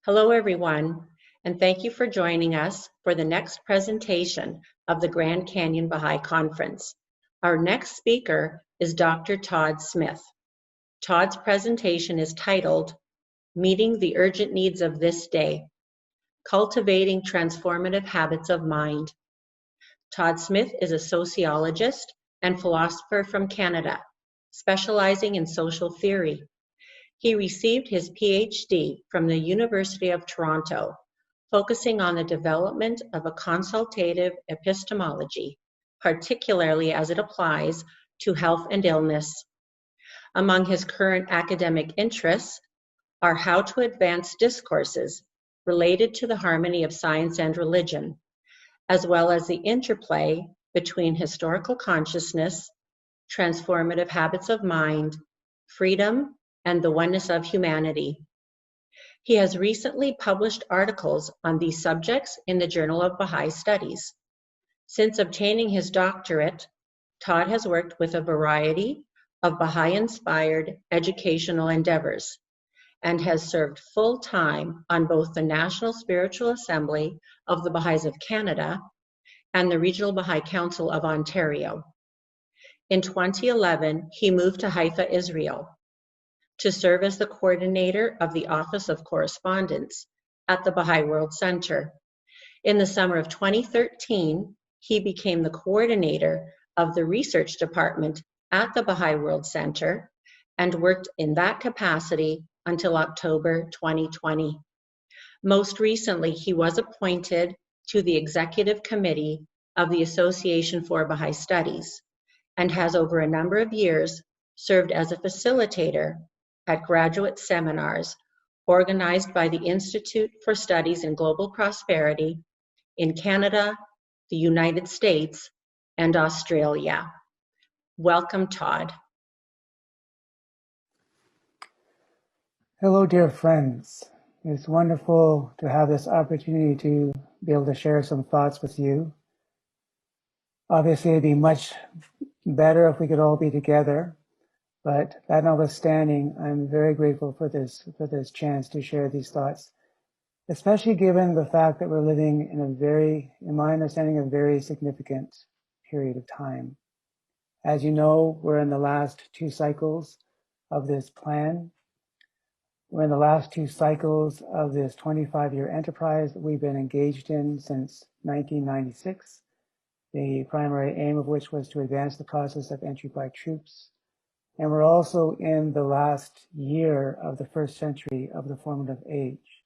Hello, everyone, and thank you for joining us for the next presentation of the Grand Canyon Baha'i Conference. Our next speaker is Dr. Todd Smith. Todd's presentation is titled, Meeting the Urgent Needs of This Day, Cultivating Transformative Habits of Mind. Todd Smith is a sociologist and philosopher from Canada, specializing in social theory. He received his Ph.D. from the University of Toronto, focusing on the development of a consultative epistemology, particularly as it applies to health and illness. Among his current academic interests are how to advance discourses related to the harmony of science and religion, as well as the interplay between historical consciousness, transformative habits of mind, freedom, and the oneness of humanity. He has recently published articles on these subjects in the Journal of Bahá'í Studies. Since obtaining his doctorate, Todd has worked with a variety of Bahá'í-inspired educational endeavors and has served full-time on both the National Spiritual Assembly of the Bahá'ís of Canada and the Regional Bahá'í Council of Ontario. In 2011, he moved to Haifa, Israel, to serve as the coordinator of the Office of Correspondence at the Bahá'í World Centre. In the summer of 2013, he became the coordinator of the research department at the Bahá'í World Centre and worked in that capacity until October 2020. Most recently, he was appointed to the executive committee of the Association for Bahá'í Studies and has over a number of years served as a facilitator at graduate seminars organized by the Institute for Studies in Global Prosperity in Canada, the United States, and Australia. Welcome, Todd. Hello, dear friends. It's wonderful to have this opportunity to be able to share some thoughts with you. Obviously, it'd be much better if we could all be together. But that notwithstanding, I'm very grateful for this chance to share these thoughts, especially given the fact that we're living in in my understanding, a very significant period of time. As you know, we're in the last two cycles of this plan. We're in the last two cycles of this 25-year enterprise that we've been engaged in since 1996, the primary aim of which was to advance the process of entry by troops. And we're also in the last year of the first century of the formative age.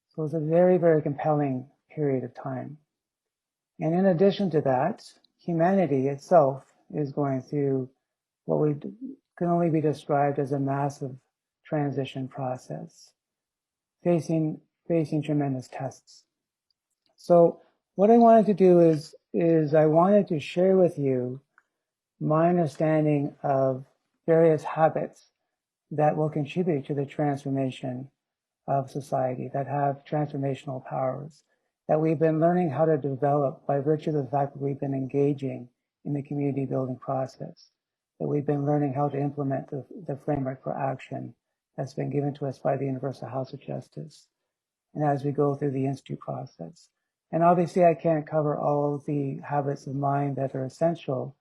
So it's a very, very compelling period of time. And in addition to that, humanity itself is going through what can only be described as a massive transition process, facing tremendous tests. So what I wanted to do is I wanted to share with you my understanding of various habits that will contribute to the transformation of society, that have transformational powers, that we've been learning how to develop by virtue of the fact that we've been engaging in the community building process, that we've been learning how to implement the framework for action that's been given to us by the Universal House of Justice, and as we go through the Institute process. And obviously I can't cover all the habits of mind that are essential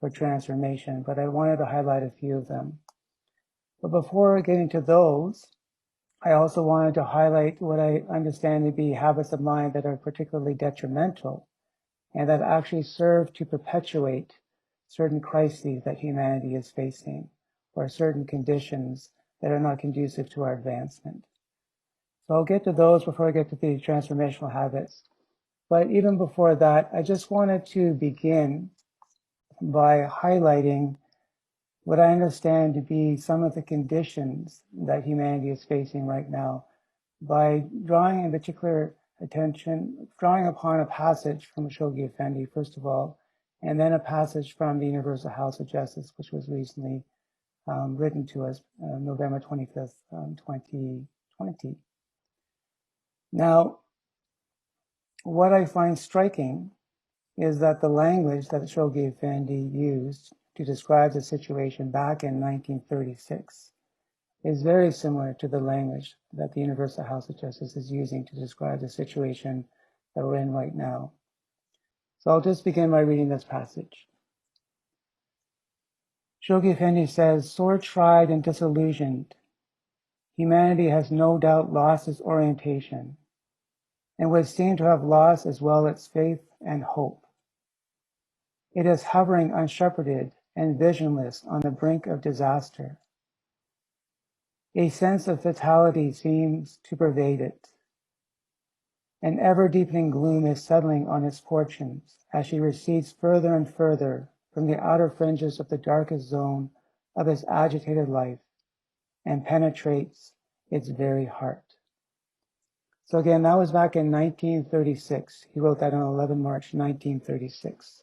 for transformation, but I wanted to highlight a few of them. But before getting to those, I also wanted to highlight what I understand to be habits of mind that are particularly detrimental and that actually serve to perpetuate certain crises that humanity is facing or certain conditions that are not conducive to our advancement. So I'll get to those before I get to the transformational habits. But even before that, I just wanted to begin by highlighting what I understand to be some of the conditions that humanity is facing right now by drawing in particular attention, drawing upon a passage from Shoghi Effendi, first of all, and then a passage from the Universal House of Justice, which was recently written to us November 25th, 2020. Now, what I find striking is that the language that Shoghi Effendi used to describe the situation back in 1936 is very similar to the language that the Universal House of Justice is using to describe the situation that we're in right now. So I'll just begin by reading this passage. Shoghi Effendi says, sore tried and disillusioned, humanity has no doubt lost its orientation and would seem to have lost as well its faith and hope. It is hovering unshepherded and visionless on the brink of disaster. A sense of fatality seems to pervade it. An ever-deepening gloom is settling on its fortunes as she recedes further and further from the outer fringes of the darkest zone of its agitated life and penetrates its very heart. So again, that was back in 1936. He wrote that on 11 March 1936.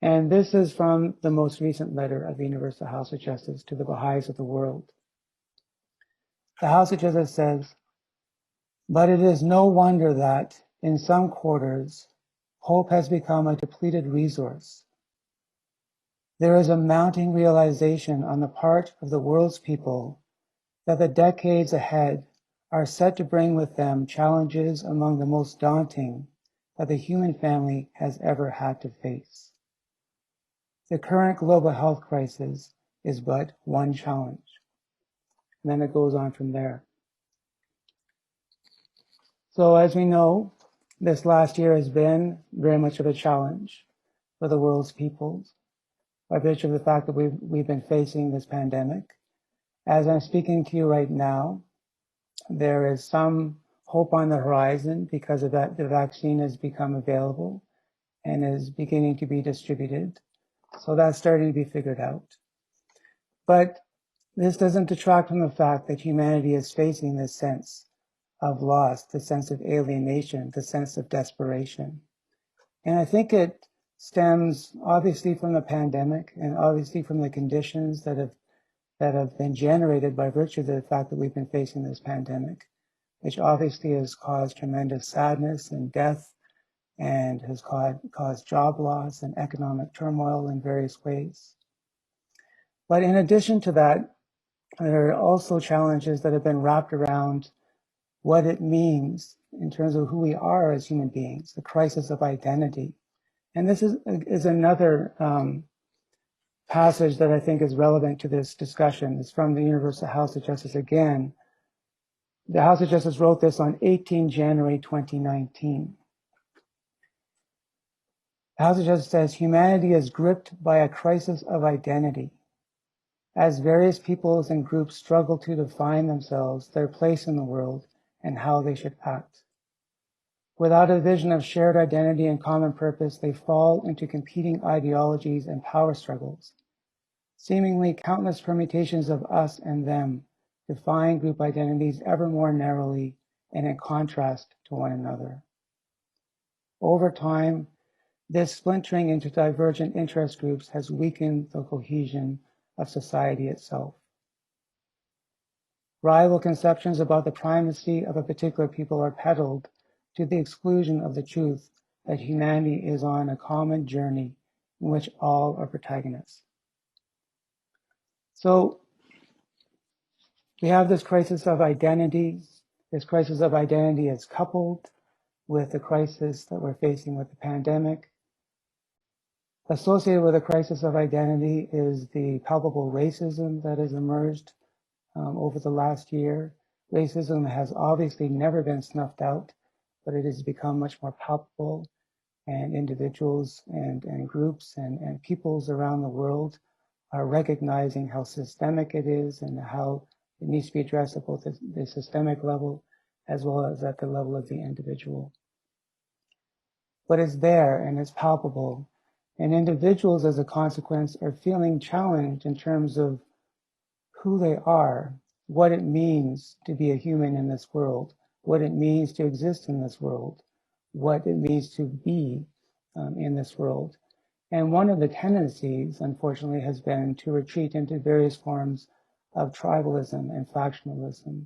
And this is from the most recent letter of the Universal House of Justice to the Baha'is of the world. The House of Justice says, but it is no wonder that, in some quarters, hope has become a depleted resource. There is a mounting realization on the part of the world's people that the decades ahead are set to bring with them challenges among the most daunting that the human family has ever had to face. The current global health crisis is but one challenge. And then it goes on from there. So as we know, this last year has been very much of a challenge for the world's peoples by virtue of the fact that we've been facing this pandemic. As I'm speaking to you right now, there is some hope on the horizon because of that the vaccine has become available and is beginning to be distributed. So that's starting to be figured out. But this doesn't detract from the fact that humanity is facing this sense of loss, the sense of alienation, the sense of desperation. And I think it stems obviously from the pandemic and obviously from the conditions that have been generated by virtue of the fact that we've been facing this pandemic, which obviously has caused tremendous sadness and death and has caused job loss and economic turmoil in various ways. But in addition to that, there are also challenges that have been wrapped around what it means in terms of who we are as human beings, the crisis of identity. And this is another passage that I think is relevant to this discussion. It's from the Universal House of Justice again. The House of Justice wrote this on 18 January 2019. The House of Justice says, humanity is gripped by a crisis of identity as various peoples and groups struggle to define themselves, their place in the world, and how they should act. Without a vision of shared identity and common purpose, they fall into competing ideologies and power struggles. Seemingly countless permutations of us and them define group identities ever more narrowly and in contrast to one another. Over time, this splintering into divergent interest groups has weakened the cohesion of society itself. Rival conceptions about the primacy of a particular people are peddled to the exclusion of the truth that humanity is on a common journey in which all are protagonists. So we have this crisis of identity. This crisis of identity is coupled with the crisis that we're facing with the pandemic. Associated with the crisis of identity is the palpable racism that has emerged over the last year. Racism has obviously never been snuffed out, but it has become much more palpable, and individuals and groups and peoples around the world are recognizing how systemic it is and how it needs to be addressed at both the systemic level as well as at the level of the individual. But it's there and it's palpable, and individuals as a consequence are feeling challenged in terms of who they are, what it means to be a human in this world, what it means to exist in this world, what it means to be in this world. And one of the tendencies, unfortunately, has been to retreat into various forms of tribalism and factionalism,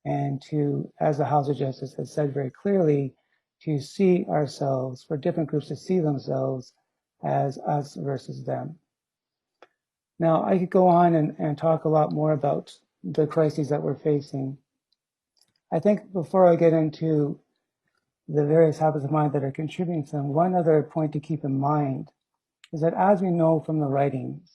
and to, as the House of Justice has said very clearly, to see ourselves, for different groups to see themselves as us versus them. Now, I could go on and talk a lot more about the crises that we're facing. I think before I get into the various habits of mind that are contributing to them, one other point to keep in mind is that, as we know from the writings,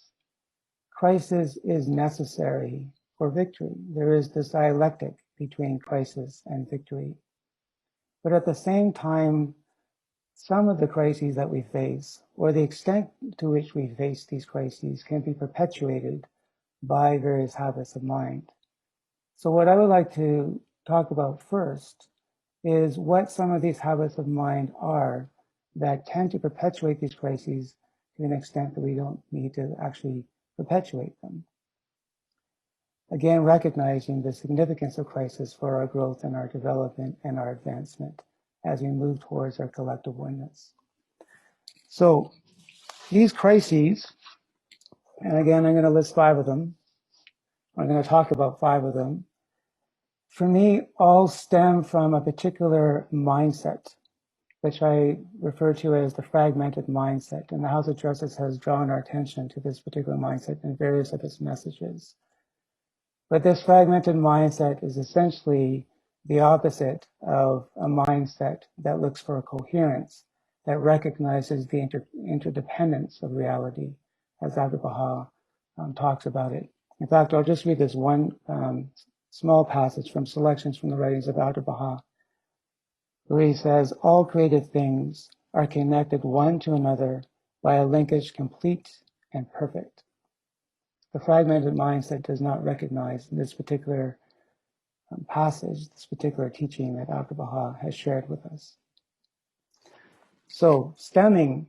crisis is necessary for victory. There is this dialectic between crisis and victory. But at the same time, some of the crises that we face, or the extent to which we face these crises, can be perpetuated by various habits of mind. So what I would like to talk about first is what some of these habits of mind are that tend to perpetuate these crises to an extent that we don't need to actually perpetuate them. Again, recognizing the significance of crisis for our growth and our development and our advancement as we move towards our collective oneness. So these crises, and again, I'm going to list 5 of them. I'm going to talk about 5 of them. For me, all stem from a particular mindset, which I refer to as the fragmented mindset. And the House of Justice has drawn our attention to this particular mindset in various of its messages. But this fragmented mindset is essentially the opposite of a mindset that looks for a coherence, that recognizes the interdependence of reality, as Abdu'l-Baha talks about it. In fact, I'll just read this one small passage from selections from the writings of Abdu'l-Baha, where he says, all created things are connected one to another by a linkage complete and perfect. The fragmented mindset does not recognize this particular passage, this particular teaching that Abdu'l-Baha has shared with us. So, stemming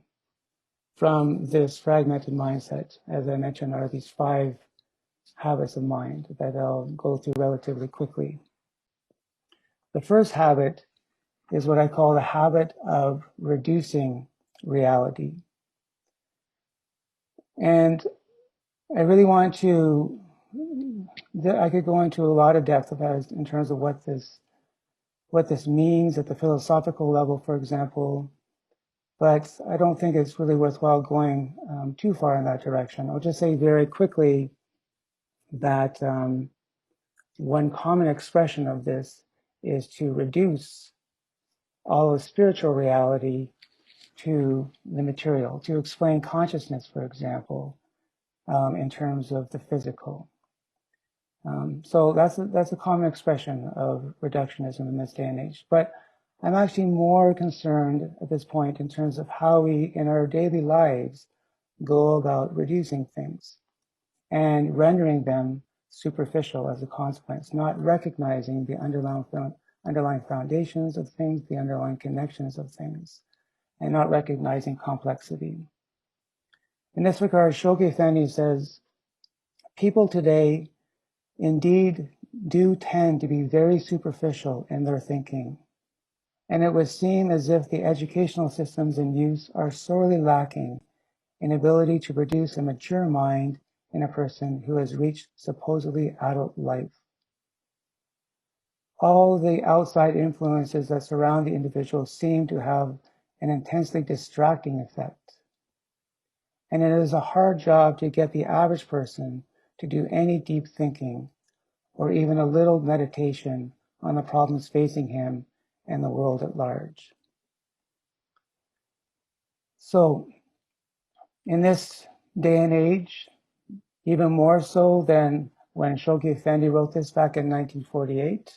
from this fragmented mindset, as I mentioned, are these 5 habits of mind that I'll go through relatively quickly. The first habit is what I call the habit of reducing reality. And I really want to, I could go into a lot of depth about it in terms of what this means at the philosophical level, for example, but I don't think it's really worthwhile going too far in that direction. I'll just say very quickly that one common expression of this is to reduce all of spiritual reality to the material, to explain consciousness, for example, in terms of the physical. So that's a common expression of reductionism in this day and age. But I'm actually more concerned at this point in terms of how we, in our daily lives, go about reducing things and rendering them superficial as a consequence, not recognizing the underlying foundations of things, the underlying connections of things, and not recognizing complexity. In this regard, Shoghi Effendi says, people today indeed do tend to be very superficial in their thinking, and it would seem as if the educational systems in use are sorely lacking in ability to produce a mature mind in a person who has reached supposedly adult life. All the outside influences that surround the individual seem to have an intensely distracting effect. And it is a hard job to get the average person to do any deep thinking or even a little meditation on the problems facing him and the world at large. So, in this day and age, even more so than when Shoghi Effendi wrote this back in 1948,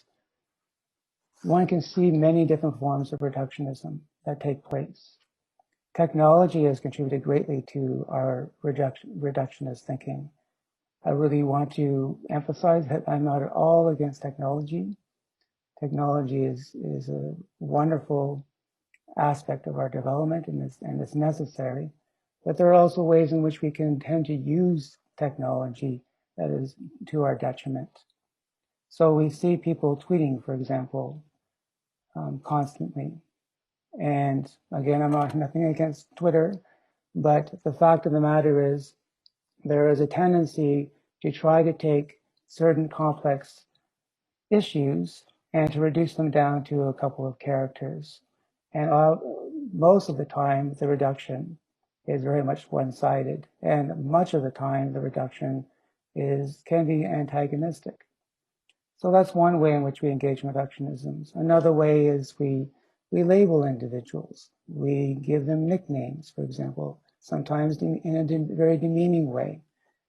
one can see many different forms of reductionism that take place. Technology has contributed greatly to our reductionist thinking. I really want to emphasize that I'm not at all against technology. Technology is a wonderful aspect of our development and it's necessary. But there are also ways in which we can tend to use technology that is to our detriment. So we see people tweeting, for example, constantly. And again, I'm not nothing against Twitter, but the fact of the matter is there is a tendency to try to take certain complex issues and to reduce them down to a couple of characters. And most of the time, the reduction is very much one-sided. And much of the time, the reduction can be antagonistic. So that's one way in which we engage in reductionisms. Another way is we label individuals. We give them nicknames, for example, sometimes in a very demeaning way.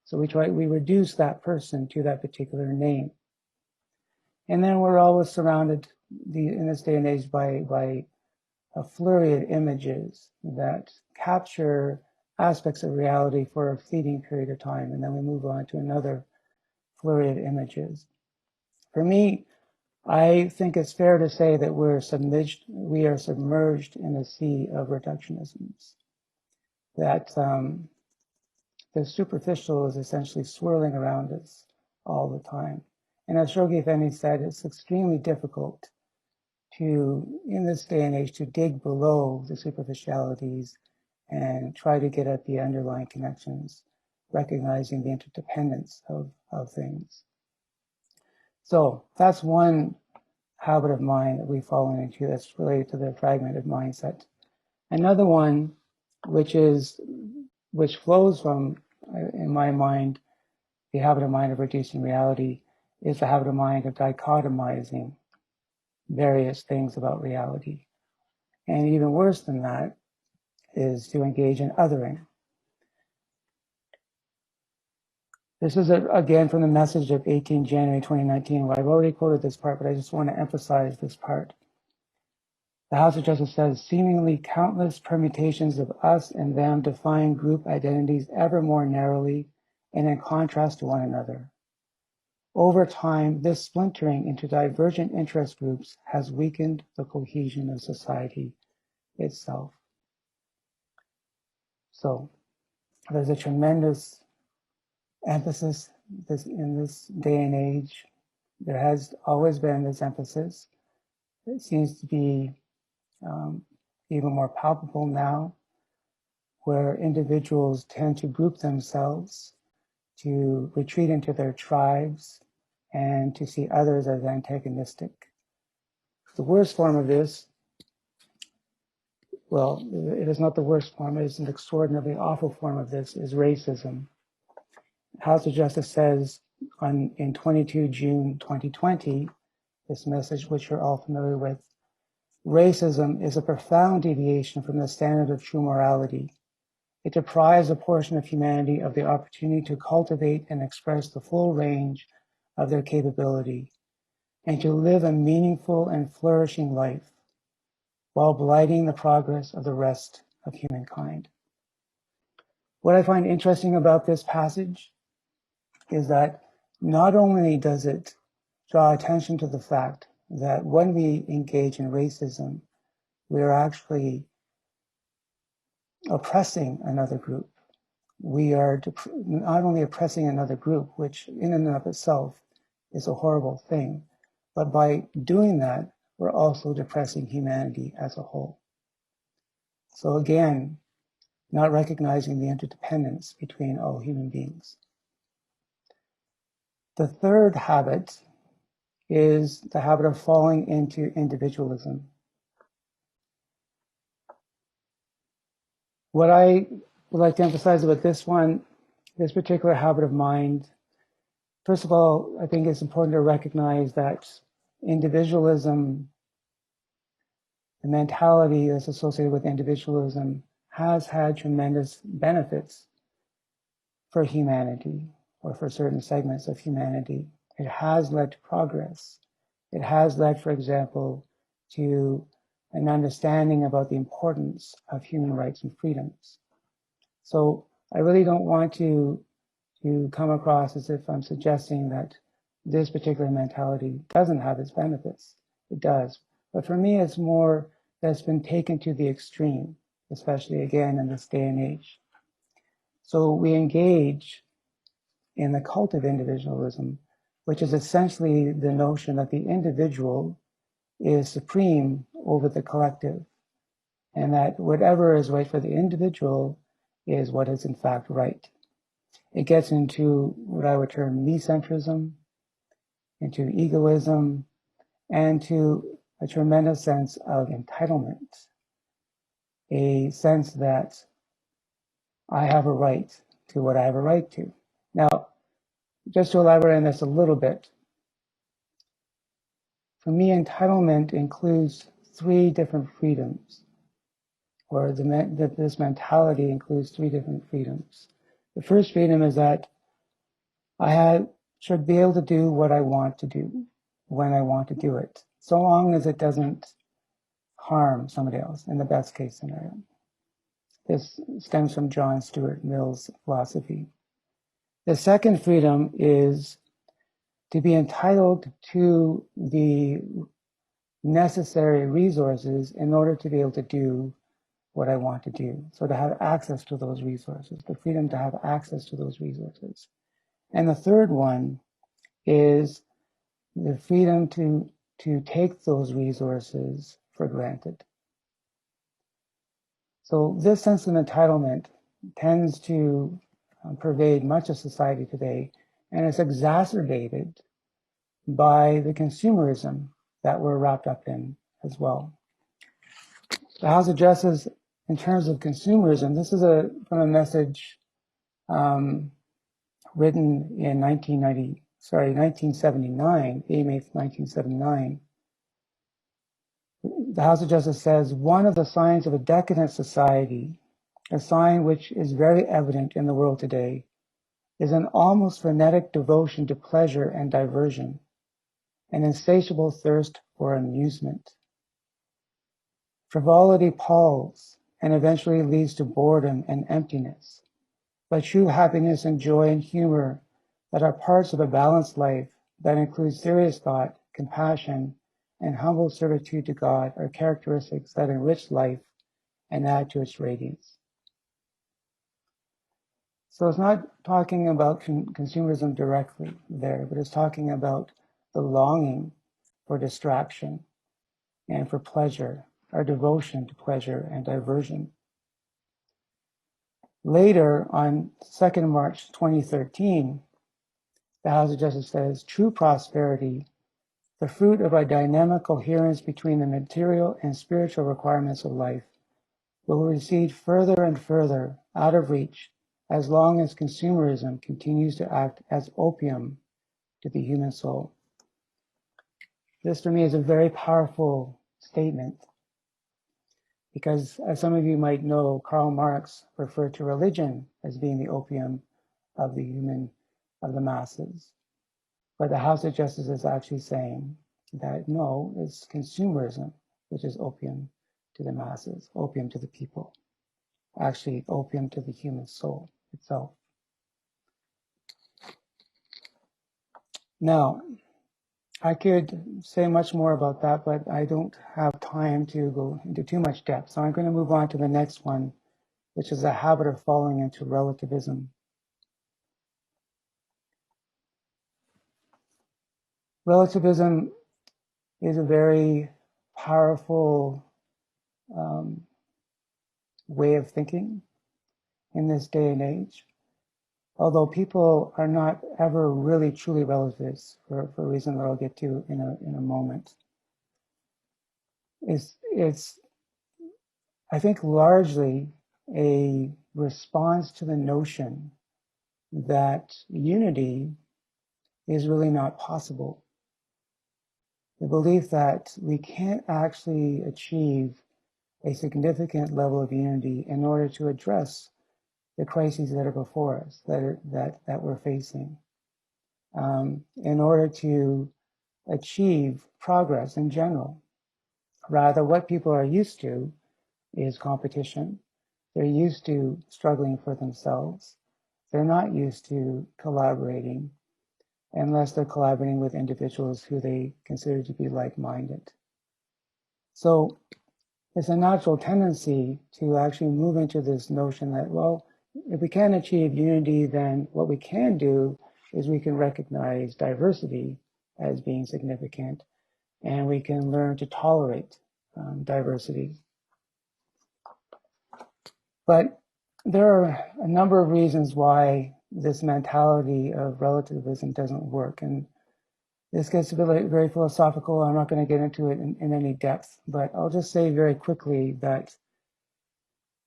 So we reduce that person to that particular name. And then we're always surrounded in this day and age by a flurry of images that capture aspects of reality for a fleeting period of time, and then we move on to another flurry of images. For me, I think it's fair to say that we are submerged in a sea of reductionisms. That the superficial is essentially swirling around us all the time. And as Shoghi Effendi said, it's extremely difficult in this day and age, to dig below the superficialities and try to get at the underlying connections, recognizing the interdependence of things. So that's one habit of mind that we've fallen into that's related to the fragmented mindset. Another one, which flows from, in my mind, the habit of mind of reducing reality, is the habit of mind of dichotomizing various things about reality. And even worse than that is to engage in othering. This is again from the message of 18 January 2019, where I've already quoted this part, but I just want to emphasize this part. The House of Justice says, seemingly countless permutations of us and them define group identities ever more narrowly and in contrast to one another. Over time, this splintering into divergent interest groups has weakened the cohesion of society itself. So there's a tremendous emphasis in this day and age. There has always been this emphasis. It seems to be even more palpable now, where individuals tend to group themselves, to retreat into their tribes, and to see others as antagonistic. The worst form of this, well, it is not the worst form, it is an extraordinarily awful form of this, is racism. House of Justice says in 22 June 2020, this message, which you're all familiar with, racism is a profound deviation from the standard of true morality. It deprives a portion of humanity of the opportunity to cultivate and express the full range of their capability and to live a meaningful and flourishing life while blighting the progress of the rest of humankind. What I find interesting about this passage is that not only does it draw attention to the fact that when we engage in racism, we are actually oppressing another group. We are not only oppressing another group, which in and of itself is a horrible thing, but by doing that, we're also depressing humanity as a whole. So again, not recognizing the interdependence between all human beings. The third habit is the habit of falling into individualism. What I would like to emphasize about this particular habit of mind, first of all, I think it's important to recognize that individualism, the mentality that's associated with individualism, has had tremendous benefits for humanity or for certain segments of humanity. It has led to progress. It has led, for example, to an understanding about the importance of human rights and freedoms. So I really don't want to come across as if I'm suggesting that this particular mentality doesn't have its benefits. It does. But for me, it's more that's been taken to the extreme, especially again in this day and age. So we engage in the cult of individualism, which is essentially the notion that the individual is supreme over the collective, and that whatever is right for the individual is what is in fact right. It gets into what I would term me-centrism, into egoism, and to a tremendous sense of entitlement, a sense that I have a right to what I have a right to. Now, just to elaborate on this a little bit, For me, entitlement includes three different freedoms, or this mentality includes three different freedoms. The first freedom is that I should be able to do what I want to do when I want to do it, so long as it doesn't harm somebody else in the best case scenario. This stems from John Stuart Mill's philosophy. The second freedom is to be entitled to the necessary resources in order to be able to do what I want to do. So to have access to those resources, the freedom to have access to those resources. And the third one is the freedom to take those resources for granted. So this sense of entitlement tends to pervade much of society today, and it's exacerbated by the consumerism that we're wrapped up in as well. The House addresses, in terms of consumerism, this is from a message written in 1979, May 8th, 1979. The House of Justice says, one of the signs of a decadent society, a sign which is very evident in the world today, is an almost frenetic devotion to pleasure and diversion, an insatiable thirst for amusement. Frivolity palls and eventually leads to boredom and emptiness. But true happiness and joy and humor that are parts of a balanced life that includes serious thought, compassion, and humble servitude to God are characteristics that enrich life and add to its radiance. So it's not talking about consumerism directly there, but it's talking about the longing for distraction and for pleasure, our devotion to pleasure and diversion. Later, on 2nd March 2013, the House of Justice says, true prosperity, the fruit of a dynamic coherence between the material and spiritual requirements of life, will recede further and further out of reach as long as consumerism continues to act as opium to the human soul. This, for me, is a very powerful statement because, as some of you might know, Karl Marx referred to religion as being the opium of the masses. But the House of Justice is actually saying that no, it's consumerism, which is opium to the masses, opium to the people, actually opium to the human soul itself. Now, I could say much more about that, but I don't have time to go into too much depth. So I'm going to move on to the next one, which is a habit of falling into relativism. Relativism is a very powerful way of thinking in this day and age. Although people are not ever really truly relativists for a reason that I'll get to in a moment. It's I think largely a response to the notion that unity is really not possible. The belief that we can't actually achieve a significant level of unity in order to address the crises that are before us, that we're facing, in order to achieve progress in general. Rather, what people are used to is competition. They're used to struggling for themselves. They're not used to collaborating unless they're collaborating with individuals who they consider to be like-minded. So it's a natural tendency to actually move into this notion that, well, if we can't achieve unity, then what we can do is we can recognize diversity as being significant, and we can learn to tolerate diversity. But there are a number of reasons why this mentality of relativism doesn't work. And this gets very, very philosophical. I'm not going to get into it in any depth, but I'll just say very quickly that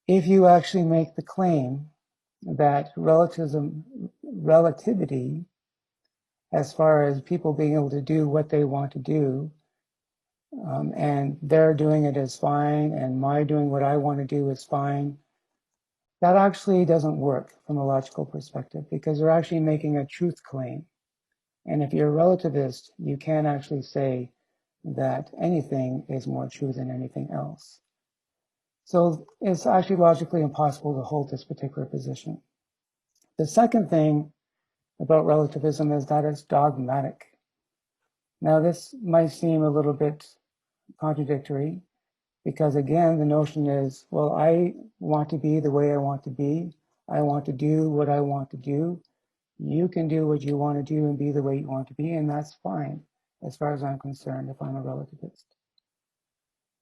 if you actually make the claim that relativity, as far as people being able to do what they want to do, and their doing it is fine, and my doing what I want to do is fine. That actually doesn't work from a logical perspective, because they're actually making a truth claim. And if you're a relativist, you can't actually say that anything is more true than anything else. So it's actually logically impossible to hold this particular position. The second thing about relativism is that it's dogmatic. Now, this might seem a little bit contradictory, because again, the notion is, well, I want to be the way I want to be. I want to do what I want to do. You can do what you want to do and be the way you want to be, and that's fine, as far as I'm concerned, if I'm a relativist.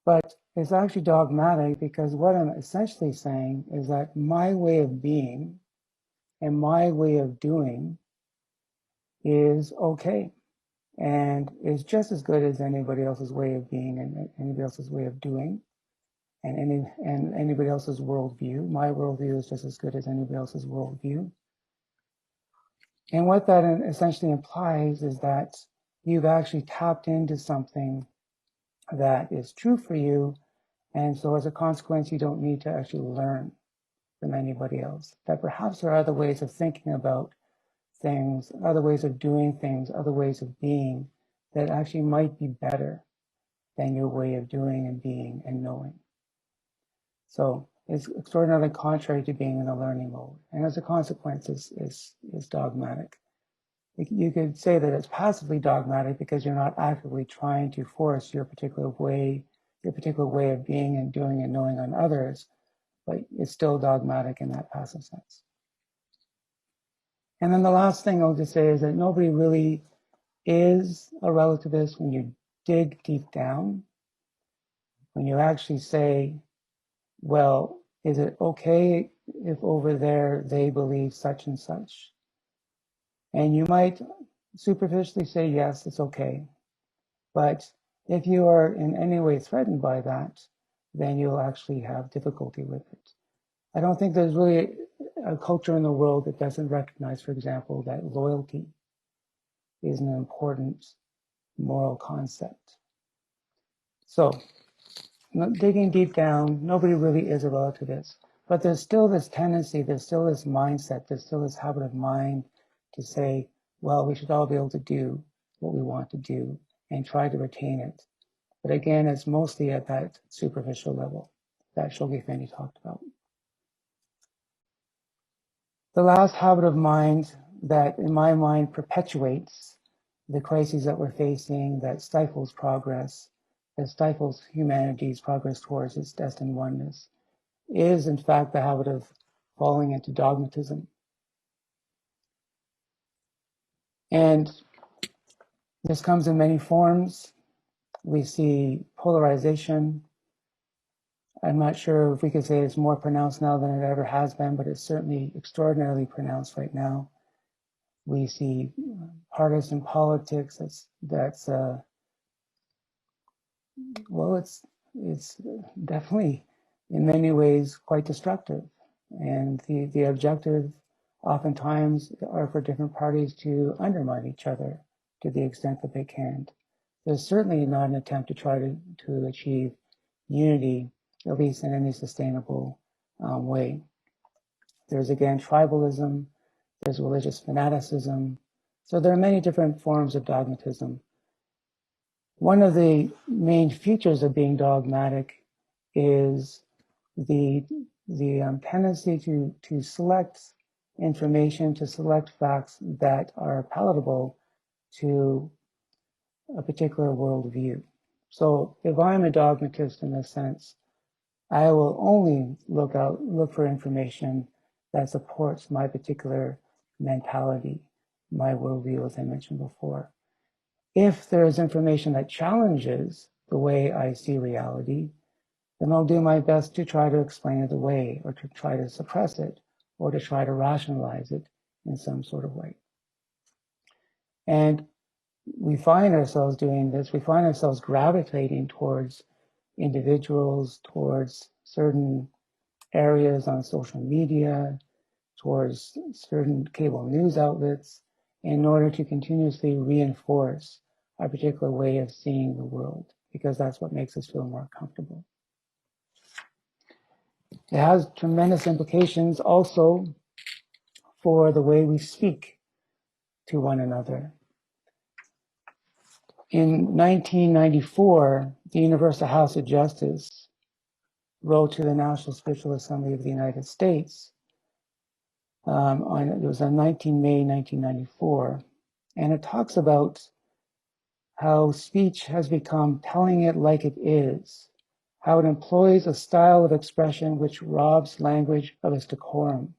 But it's actually dogmatic, because what I'm essentially saying is that my way of being and my way of doing is okay, and is just as good as anybody else's way of being and anybody else's way of doing, and anybody else's worldview. My worldview is just as good as anybody else's worldview. And what that essentially implies is that you've actually tapped into something that is true for you, and so as a consequence, you don't need to actually learn from anybody else. That perhaps there are other ways of thinking about things, other ways of doing things, other ways of being that actually might be better than your way of doing and being and knowing. So it's extraordinarily contrary to being in a learning mode, and as a consequence, is dogmatic. You could say that it's passively dogmatic because you're not actively trying to force your particular way of being and doing and knowing on others, but it's still dogmatic in that passive sense. And then the last thing I'll just say is that nobody really is a relativist when you dig deep down, when you actually say, well, is it okay if over there they believe such and such? And you might superficially say, yes, it's okay. But if you are in any way threatened by that, then you'll actually have difficulty with it. I don't think there's really a culture in the world that doesn't recognize, for example, that loyalty is an important moral concept. So, digging deep down, nobody really is a relativist. But there's still this tendency, there's still this mindset, there's still this habit of mind to say, well, we should all be able to do what we want to do and try to retain it. But again, it's mostly at that superficial level that Shoghi Effendi talked about. The last habit of mind that, in my mind, perpetuates the crises that we're facing, that stifles progress, that stifles humanity's progress towards its destined oneness, is in fact the habit of falling into dogmatism. And this comes in many forms. We see polarization. I'm not sure if we could say it's more pronounced now than it ever has been, but it's certainly extraordinarily pronounced right now. We see partisan politics that's well, it's definitely in many ways quite destructive. And the objective oftentimes are for different parties to undermine each other to the extent that they can. There's certainly not an attempt to try to achieve unity, at least in any sustainable way. There's again tribalism, there's religious fanaticism. So there are many different forms of dogmatism. One of the main features of being dogmatic is the tendency to select information, to select facts that are palatable to a particular worldview. So if I'm a dogmatist in a sense, I will only look for information that supports my particular mentality, my worldview, as I mentioned before. If there is information that challenges the way I see reality, then I'll do my best to try to explain it away, or to try to suppress it, or to try to rationalize it in some sort of way. And we find ourselves doing this, we find ourselves gravitating towards individuals, towards certain areas on social media, towards certain cable news outlets, in order to continuously reinforce a particular way of seeing the world, because that's what makes us feel more comfortable. It has tremendous implications also for the way we speak to one another. In 1994, the Universal House of Justice wrote to the National Spiritual Assembly of the United States. It was on 19 May 1994, and it talks about how speech has become telling it like it is, how it employs a style of expression which robs language of its decorum.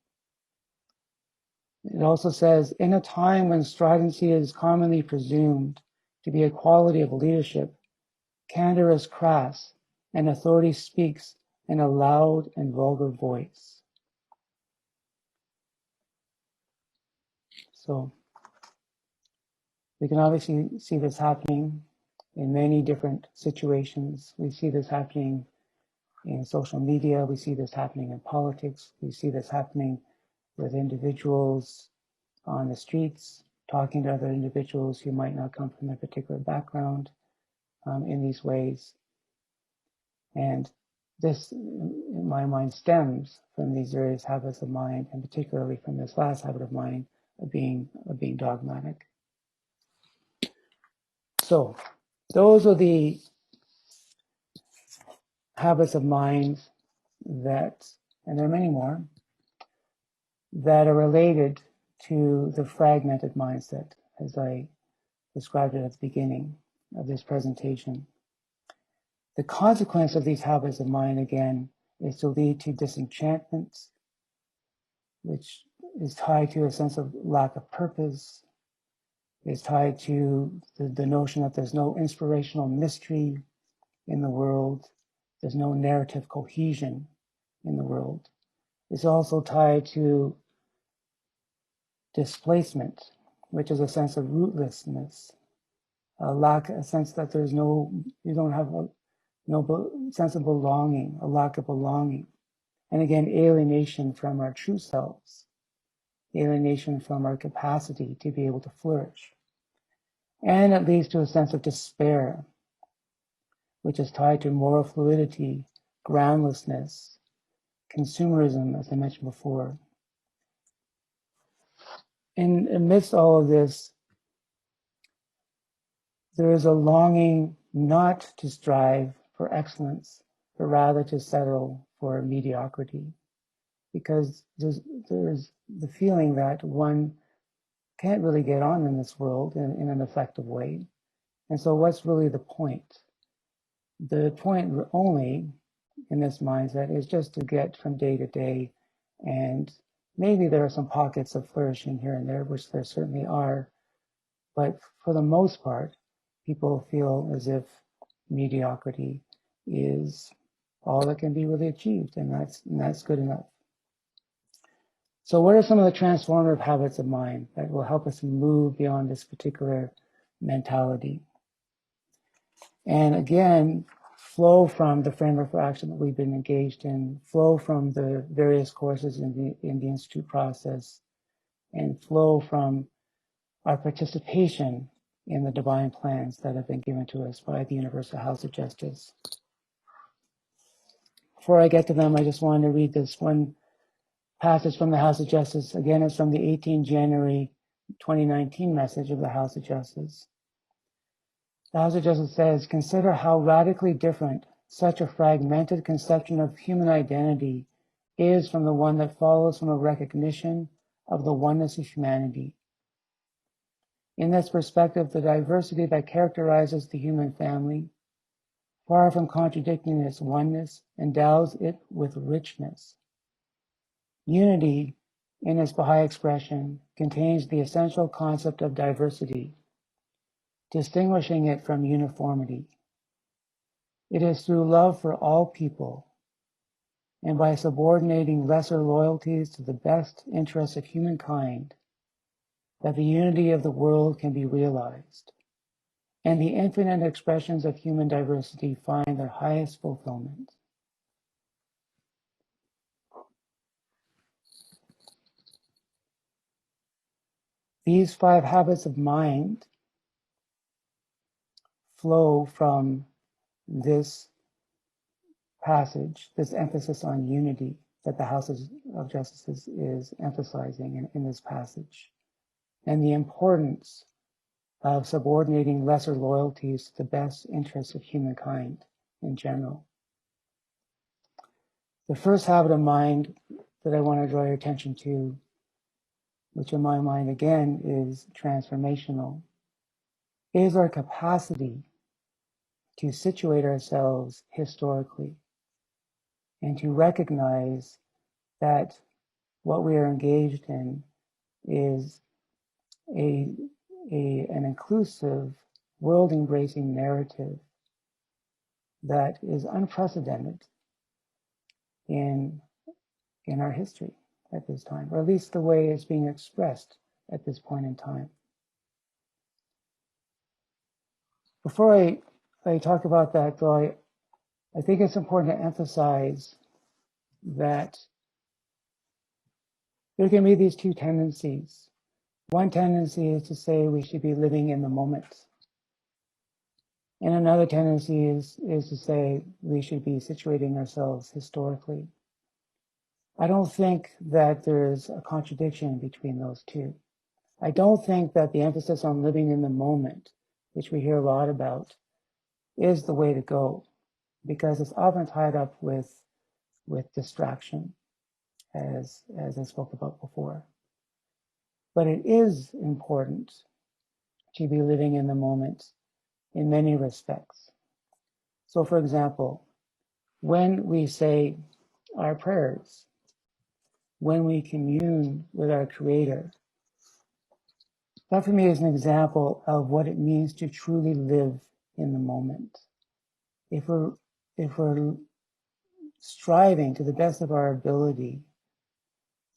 It also says, in a time when stridency is commonly presumed to be a quality of leadership, candor is crass, and authority speaks in a loud and vulgar voice. So we can obviously see this happening in many different situations. We see this happening in social media. We see this happening in politics. We see this happening with individuals on the streets, talking to other individuals who might not come from a particular background in these ways. And this, in my mind, stems from these various habits of mind, and particularly from this last habit of mind of being dogmatic. So those are the habits of mind that, and there are many more, that are related to the fragmented mindset, as I described it at the beginning of this presentation. The consequence of these habits of mind, again, is to lead to disenchantment, which is tied to a sense of lack of purpose, is tied to the notion that there's no inspirational mystery in the world, there's no narrative cohesion in the world. It's also tied to displacement, which is a sense of rootlessness, a sense that you don't have no sense of belonging, a lack of belonging. And again, alienation from our true selves, alienation from our capacity to be able to flourish. And it leads to a sense of despair, which is tied to moral fluidity, groundlessness, consumerism, as I mentioned before. And amidst all of this, there is a longing not to strive for excellence, but rather to settle for mediocrity. Because there's the feeling that one can't really get on in this world in an effective way. And so what's really the point? The point only in this mindset is just to get from day to day, and maybe there are some pockets of flourishing here and there, which there certainly are, but for the most part, people feel as if mediocrity is all that can be really achieved, and that's good enough. So what are some of the transformative habits of mind that will help us move beyond this particular mentality? And again, flow from the framework for action that we've been engaged in, flow from the various courses in the Institute process, and flow from our participation in the divine plans that have been given to us by the Universal House of Justice. Before I get to them, I just wanted to read this one passage from the House of Justice. Again, it's from the 18 January 2019 message of the House of Justice. The House of Justice says, consider how radically different such a fragmented conception of human identity is from the one that follows from a recognition of the oneness of humanity. In this perspective, the diversity that characterizes the human family, far from contradicting its oneness, endows it with richness. Unity, in its Baha'i expression, contains the essential concept of diversity, distinguishing it from uniformity. It is through love for all people, and by subordinating lesser loyalties to the best interests of humankind, that the unity of the world can be realized, and the infinite expressions of human diversity find their highest fulfillment. These 5 habits of mind flow from this passage, this emphasis on unity that the House of Justice is emphasizing in this passage, and the importance of subordinating lesser loyalties to the best interests of humankind in general. The first habit of mind that I want to draw your attention to, which in my mind again is transformational, is our capacity to situate ourselves historically and to recognize that what we are engaged in is an inclusive, world-embracing narrative that is unprecedented in our history at this time, or at least the way it's being expressed at this point in time. Before I talk about that, though, I think it's important to emphasize that there can be these two tendencies. One tendency is to say we should be living in the moment. And another tendency is to say we should be situating ourselves historically. I don't think that there's a contradiction between those two. I don't think that the emphasis on living in the moment, which we hear a lot about, is the way to go, because it's often tied up with distraction, as I spoke about before. But it is important to be living in the moment in many respects. So, for example, when we say our prayers, when we commune with our Creator, that for me is an example of what it means to truly live in the moment. If we're striving to the best of our ability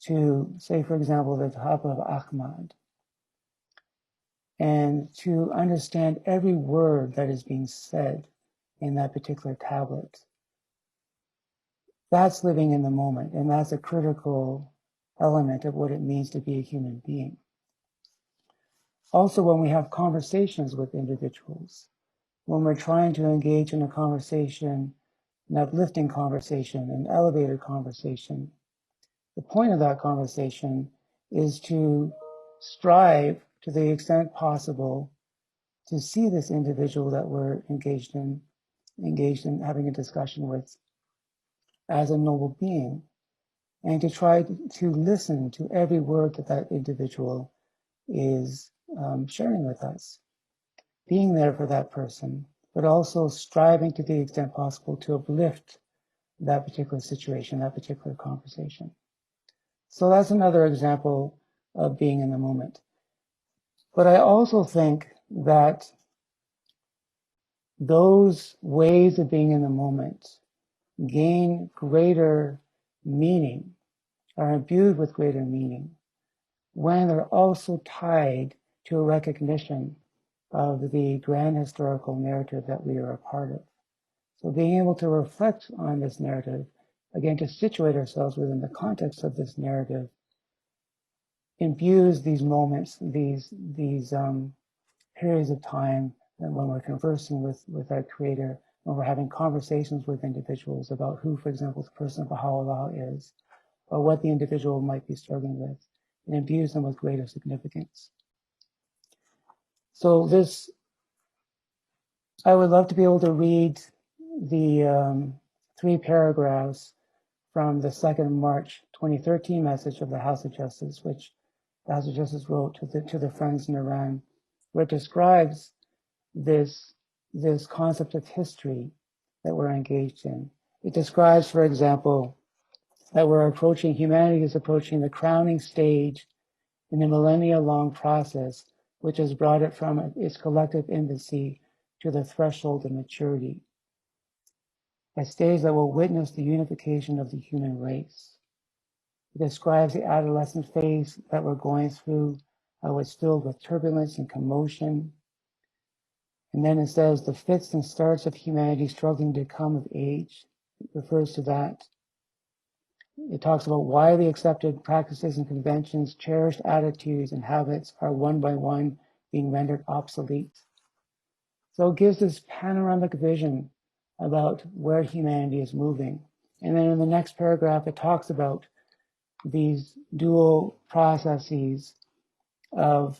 to say, for example, the top of Ahmad, and to understand every word that is being said in that particular tablet, that's living in the moment, and that's a critical element of what it means to be a human being. Also, when we have conversations with individuals, when we're trying to engage in a conversation, an uplifting conversation, an elevated conversation, the point of that conversation is to strive to the extent possible to see this individual that we're engaged in having a discussion with as a noble being, and to try to listen to every word that individual is sharing with us, being there for that person, but also striving to the extent possible to uplift that particular situation, that particular conversation. So that's another example of being in the moment. But I also think that those ways of being in the moment gain greater meaning, are imbued with greater meaning, when they're also tied to a recognition of the grand historical narrative that we are a part of. So being able to reflect on this narrative, again, to situate ourselves within the context of this narrative, imbues these moments, these periods of time, and when we're conversing with our Creator, when we're having conversations with individuals about who, for example, the person of Baha'u'llah is, or what the individual might be struggling with, and imbues them with greater significance. So this, I would love to be able to read the 3 paragraphs from the 2nd March 2013 message of the House of Justice, which the House of Justice wrote to the friends in Iran, where it describes this concept of history that we're engaged in. It describes, for example, that humanity is approaching the crowning stage in a millennia-long process, which has brought it from its collective infancy to the threshold of maturity, a stage that will witness the unification of the human race. It describes the adolescent phase that we're going through, how it's filled with turbulence and commotion. And then it says the fits and starts of humanity struggling to come of age. It refers to that. It talks about widely accepted practices and conventions, cherished attitudes and habits are one by one being rendered obsolete. So it gives this panoramic vision about where humanity is moving. And then in the next paragraph, it talks about these dual processes of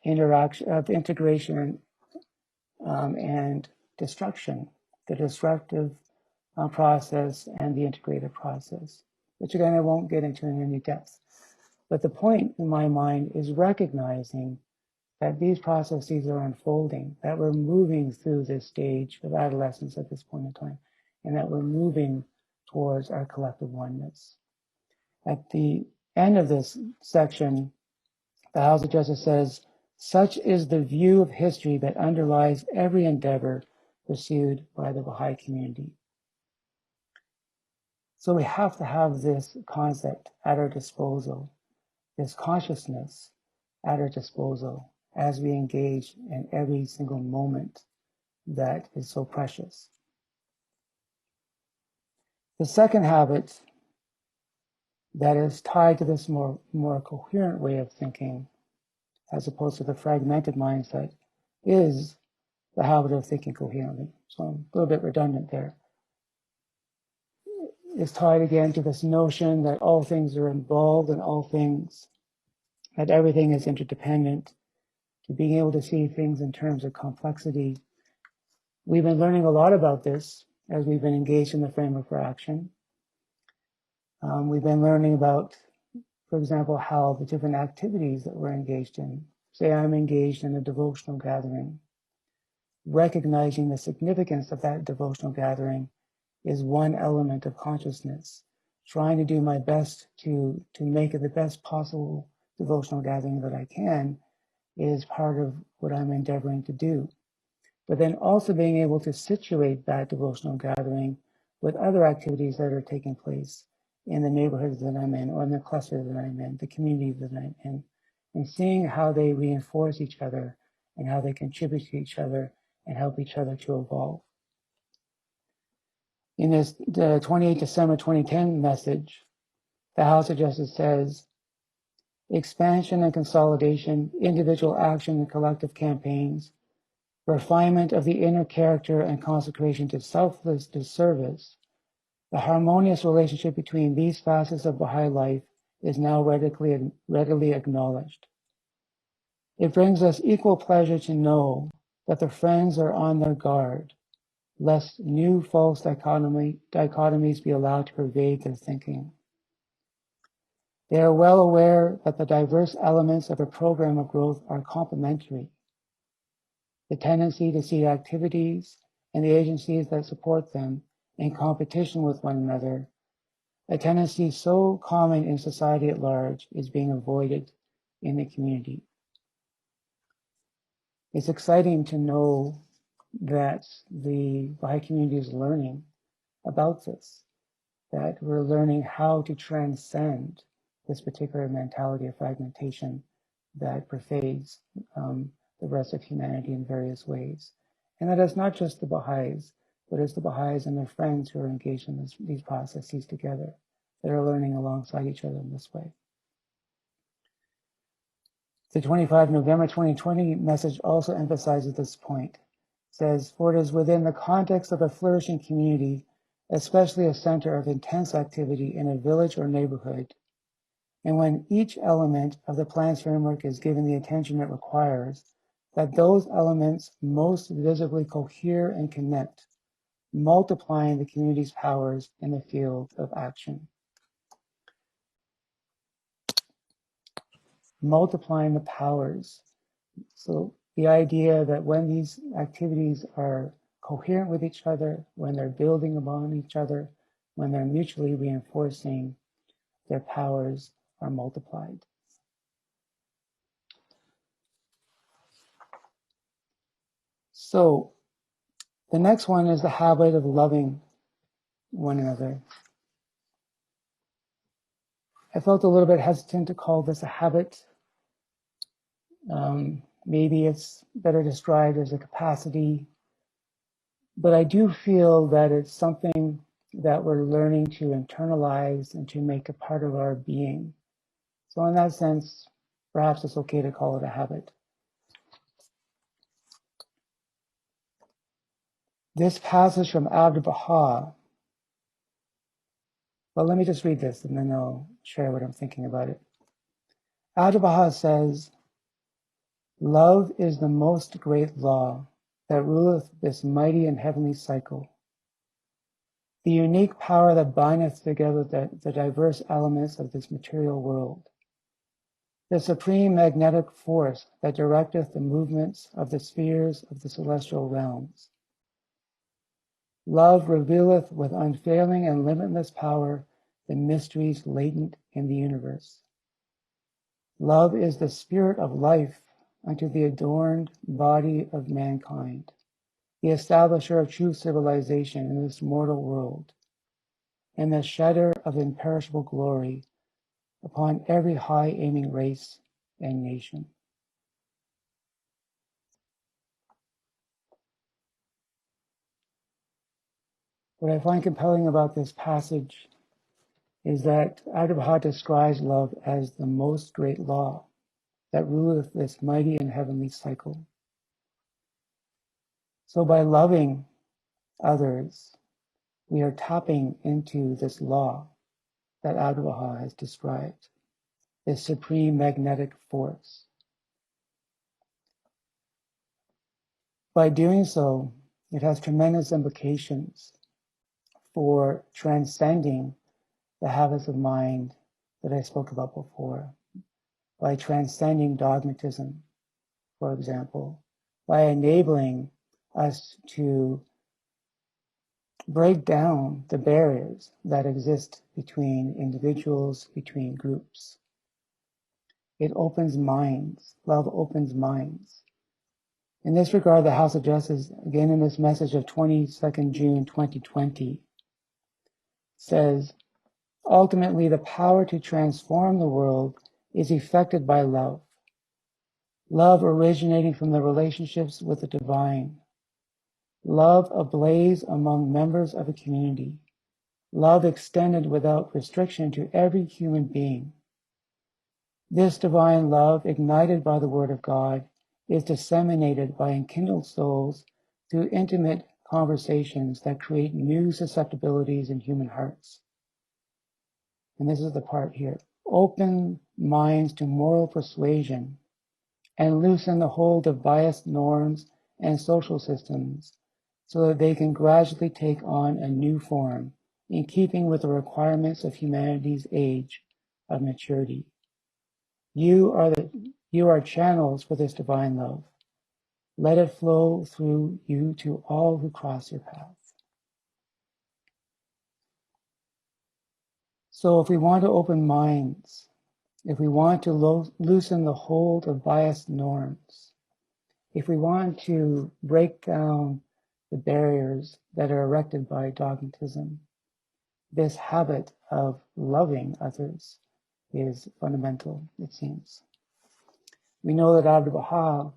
interaction, of integration and destruction, the destructive process and the integrative process, which again, I won't get into in any depth. But the point in my mind is recognizing that these processes are unfolding, that we're moving through this stage of adolescence at this point in time, and that we're moving towards our collective oneness. At the end of this section, the House of Justice says, such is the view of history that underlies every endeavor pursued by the Baha'i community. So we have to have this concept at our disposal, this consciousness at our disposal as we engage in every single moment that is so precious. The second habit that is tied to this more coherent way of thinking, as opposed to the fragmented mindset, is the habit of thinking coherently. So I'm a little bit redundant there. It's tied again to this notion that all things are involved in all things, that everything is interdependent, to being able to see things in terms of complexity. We've been learning a lot about this as we've been engaged in the framework for action. We've been learning about, for example, how the different activities that we're engaged in. Say I'm engaged in a devotional gathering. Recognizing the significance of that devotional gathering is one element of consciousness. Trying to do my best to make it the best possible devotional gathering that I can is part of what I'm endeavoring to do. But then also being able to situate that devotional gathering with other activities that are taking place in the neighborhoods that I'm in, or in the cluster that I'm in, the community that I'm in, and seeing how they reinforce each other and how they contribute to each other and help each other to evolve. In this, the 28 December 2010 message, the House of Justice says, expansion and consolidation, individual action and collective campaigns, refinement of the inner character and consecration to selfless service, the harmonious relationship between these facets of Baha'i life is now readily acknowledged. It brings us equal pleasure to know that the friends are on their guard, lest new false dichotomies be allowed to pervade their thinking. They are well aware that the diverse elements of a program of growth are complementary. The tendency to see activities and the agencies that support them in competition with one another, a tendency so common in society at large, is being avoided in the community. It's exciting to know that the Baha'i community is learning about this, that we're learning how to transcend this particular mentality of fragmentation that pervades the rest of humanity in various ways. And that is not just the Baha'is, but it's the Baha'is and their friends who are engaged in these processes together, that are learning alongside each other in this way. The 25 November 2020 message also emphasizes this point. It says, for it is within the context of a flourishing community, especially a center of intense activity in a village or neighborhood, and when each element of the plan's framework is given the attention it requires, that those elements most visibly cohere and connect, multiplying the community's powers in the field of action. Multiplying the powers. So the idea that when these activities are coherent with each other, when they're building upon each other, when they're mutually reinforcing, their powers are multiplied. So the next one is the habit of loving one another. I felt a little bit hesitant to call this a habit. Maybe it's better described as a capacity, but I do feel that it's something that we're learning to internalize and to make a part of our being. So in that sense, perhaps it's okay to call it a habit. This passage from Abdu'l-Baha, well, let me just read this and then I'll share what I'm thinking about it. Abdu'l-Baha says, "Love is the most great law that ruleth this mighty and heavenly cycle. The unique power that bindeth together the diverse elements of this material world. The supreme magnetic force that directeth the movements of the spheres of the celestial realms. Love revealeth with unfailing and limitless power the mysteries latent in the universe. Love is the spirit of life unto the adorned body of mankind, the establisher of true civilization in this mortal world, and the shedder of imperishable glory upon every high-aiming race and nation." What I find compelling about this passage is that Abdu'l-Baha describes love as the most great law that ruleth this mighty and heavenly cycle. So by loving others, we are tapping into this law that Abdu'l-Baha has described, this supreme magnetic force. By doing so, it has tremendous implications for transcending the habits of mind that I spoke about before, by transcending dogmatism, for example, by enabling us to break down the barriers that exist between individuals, between groups. It opens minds. Love opens minds. In this regard, the House of Justice, again in this message of 22nd June 2020, says, "Ultimately, the power to transform the world is effected by love. Love originating from the relationships with the divine. Love ablaze among members of a community. Love extended without restriction to every human being. This divine love, ignited by the Word of God, is disseminated by enkindled souls through intimate conversations that create new susceptibilities in human hearts." And this is the part here. "Open minds to moral persuasion and loosen the hold of biased norms and social systems so that they can gradually take on a new form in keeping with the requirements of humanity's age of maturity. You are channels for this divine love. Let it flow through you to all who cross your path." So if we want to open minds, if we want to loosen the hold of biased norms, if we want to break down the barriers that are erected by dogmatism, this habit of loving others is fundamental, it seems. We know that Abdu'l-Baha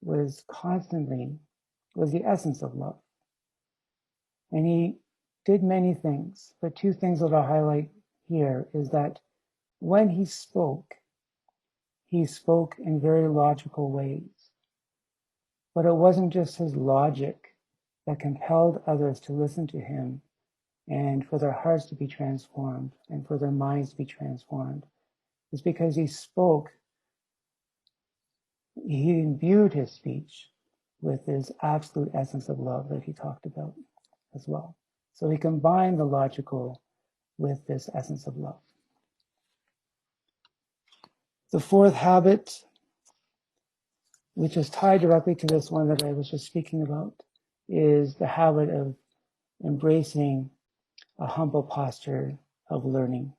was the essence of love. And he did many things, but two things that I'll highlight here is that when he spoke in very logical ways. But it wasn't just his logic that compelled others to listen to him and for their hearts to be transformed and for their minds to be transformed. It's because he imbued his speech with this absolute essence of love that he talked about as well. So he combined the logical with this essence of love. The fourth habit, which is tied directly to this one that I was just speaking about, is the habit of embracing a humble posture of learning.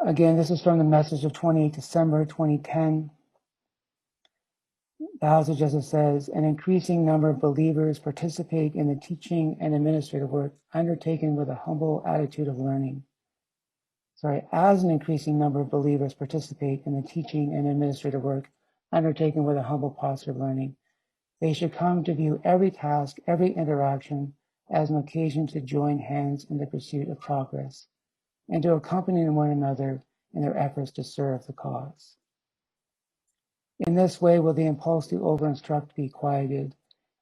Again, this is from the message of 28 December 2010. The House of Justice says, "An increasing number of believers participate in the teaching and administrative work undertaken with a humble attitude of learning." As an increasing number of believers participate in the teaching and administrative work undertaken with a humble posture of learning, they should come to view every task, every interaction as an occasion to join hands in the pursuit of progress and to accompany one another in their efforts to serve the cause. In this way will the impulse to over-instruct be quieted.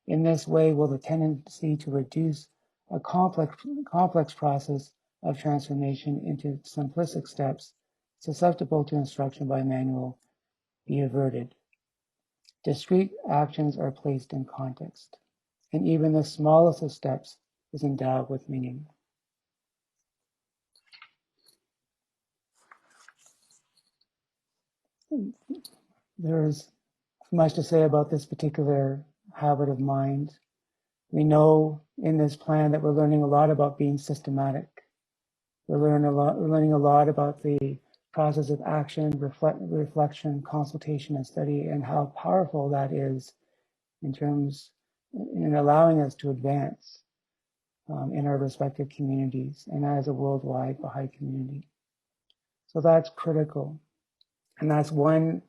In this way will the tendency to reduce a complex process of transformation into simplistic steps susceptible to instruction by manual be averted. Discrete actions are placed in context, and even the smallest of steps is endowed with meaning. There's much to say about this particular habit of mind. We know in this plan that we're learning a lot about being systematic. We're learning a lot about the process of action, reflection, consultation, and study, and how powerful that is in allowing us to advance in our respective communities and as a worldwide Baha'i community. So that's critical. And that's one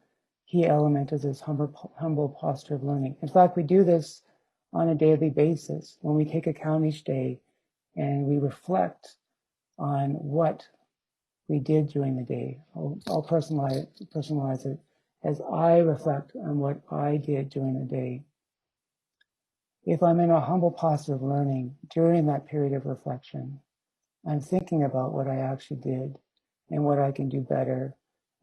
key element of this humble posture of learning. In fact, we do this on a daily basis when we take account each day and we reflect on what we did during the day. I'll personalize it as I reflect on what I did during the day. If I'm in a humble posture of learning during that period of reflection, I'm thinking about what I actually did and what I can do better